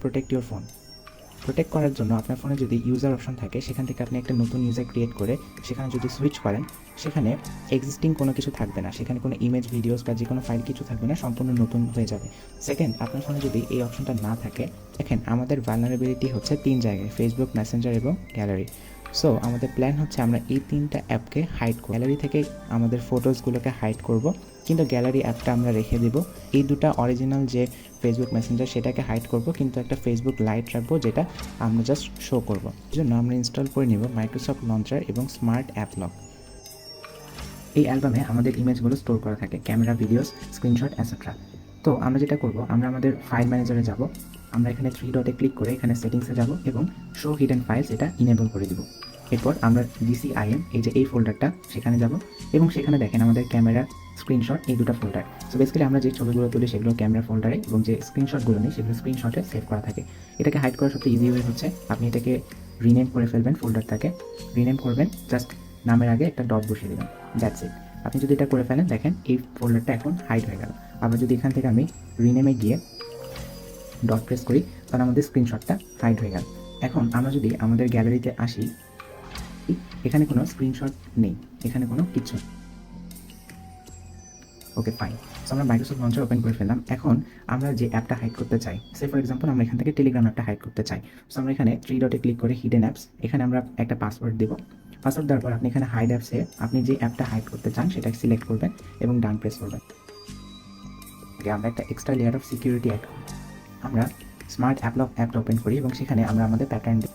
Protect your phone. Protect করার জন্য আপনার ফোনে যদি ইউজার অপশন থাকে সেখান থেকে আপনি একটা নতুন ইউজার ক্রিয়েট করে সেখানে যদি সুইচ করেন, সেখানে এক্সিস্টিং কোনো কিছু থাকবে না, সেখানে কোনো ইমেজ, ভিডিওস বা যে কোনো ফাইল কিছু থাকবে না, সম্পূর্ণ নতুন হয়ে যাবে। সেকেন্ড, আপনার ফোনে যদি এই অপশনটা না থাকে, দেখেন আমাদের ভালনারেবিলিটি হচ্ছে 3 জায়গায়, ফেসবুক, মেসেঞ্জার এবং গ্যালারি। সো আমাদের প্ল্যান হচ্ছে আমরা এই 3টা অ্যাপকে হাইড করব। গ্যালারি থেকে আমাদের ফটোসগুলোকে হাইড করব, কিন্তু গ্যালারি অ্যাপটা আমরা রেখে দেব। এই দুটা অরিজিনাল যে ফেসবুক, মেসেঞ্জার সেটাকে হাইড করব, কিন্তু একটা ফেসবুক লাইট রাখবো যেটা আমরা জাস্ট শো করব। এই জন্য আমরা ইনস্টল করে নেব মাইক্রোসফট লঞ্চার এবং স্মার্ট অ্যাপ লক। এই অ্যালবামে আমাদের ইমেজগুলো স্টোর করা থাকে, ক্যামেরা, ভিডিওস, স্ক্রিনশট এটসেট্রা। তো আমরা যেটা করব, আমরা আমাদের ফাইল ম্যানেজারে যাব, আমরা এখানে 3 ডটে ক্লিক করে এখানে সেটিংসে যাব এবং শো হিডেন ফাইলস এটা ইনেবল করে দিব। এরপর আমরা DCIM, এই যে এই ফোল্ডারটা, সেখানে যাব এবং সেখানে দেখেন আমাদের ক্যামেরা, স্ক্রিনশট, এই দুটো ফোল্ডার। সো বেসিক্যালি আমরা যে ছবিগুলো তুলি সেগুলো ক্যামেরা ফোল্ডারে এবং যে স্ক্রিনশটগুলো নিই সেগুলো স্ক্রিনশটে সেভ করা থাকে। এটাকে হাইড করার সবচেয়ে ইজি ওয়ে হচ্ছে আপনি এটাকে রিনেম করে ফেলবেন, ফোল্ডারটাকে রিনেম করবেন, জাস্ট নামের আগে একটা ডট বসিয়ে দেবেন, দ্যাটস ইট। আপনি যদি এটা করে ফেলেন, দেখেন এই ফোল্ডারটা এখন হাইড হয়ে গেল। আবার যদি এখান থেকে আমি রিনেমে গিয়ে ডট প্রেস করি, তাহলে আমাদের স্ক্রিনশটটা হাইড হয়ে গেল। এখন আমরা যদি আমাদের গ্যালারিতে আসি, এখানে কোনো স্ক্রিনশট নেই, এখানে কোনো কিছু। ওকে, ফাইন। সো আমরা মাইক্রোসফট লঞ্চার ওপেন করে ফেললাম। এখন আমরা যে অ্যাপটা হাইড করতে চাই, সে ফর এক্সাম্পল আমরা এখান থেকে টেলিগ্রাম অ্যাপটা হাইড করতে চাই। সো আমরা এখানে 3 ডটে ক্লিক করে হিডেন অ্যাপস, এখানে আমরা একটা পাসওয়ার্ড দেবো। পাসওয়ার্ড দেওয়ার পর আপনি এখানে হাইড অ্যাপসে আপনি যে অ্যাপটা হাইড করতে চান সেটা সিলেক্ট করবেন এবং ডান প্রেস করবেন। আমরা একটা extra layer of security add করি। আমরা স্মার্ট অ্যাপ লক অ্যাপটা ওপেন করি এবং সেখানে আমরা আমাদের প্যাটার্ন দিই।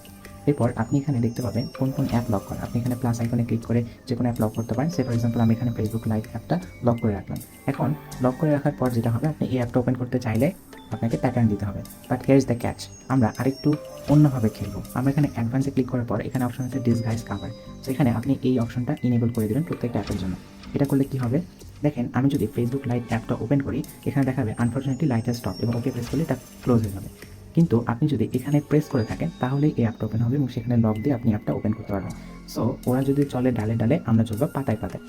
এরপর আপনি এখানে দেখতে পাবেন কোন কোন অ্যাপ লক করা। আপনি এখানে প্লাস আইকনে ক্লিক করে যে কোনো অ্যাপ লক করতে পারেন। সে ফর এক্সাম্পল আমি এখানে ফেসবুক লাইভ অ্যাপটা লক করে রাখলাম। এখন লক করে রাখার পর যেটা হবে, আপনি এই অ্যাপটা ওপেন করতে চাইলে আপনাকে প্যাটার্ন দিতে হবে। But here is the catch, আমরা আরেকটু অন্যভাবে খেলবো। আমরা এখানে অ্যাডভান্সে ক্লিক করার পর এখানে অপশন আছে ডিসগাইজ কাভার। সো এখানে আপনি এই অপশনটা ইনেবল করে দেবেন প্রত্যেকটা অ্যাপের জন্য। এটা করলে কি হবে, দেখেন আমি যদি ফেসবুক লাইভ অ্যাপটা ওপেন করি, এখানে দেখাবে আনফরচুনেটলি লাইট হ্যাজ স্টপ এবং ওকে প্রেস করলে এটা ক্লোজ হয়ে যাবে। কিন্তু আপনি যদি এখানে প্রেস করে থাকেন তাহলেই এই অ্যাপটা ওপেন হবে এবং সেখানে লক দিয়ে আপনি অ্যাপটা ওপেন করতে পারবেন। সো ওরা যদি চলে ডালে ডালে, আমরা চলবো পাতায় পাতায়।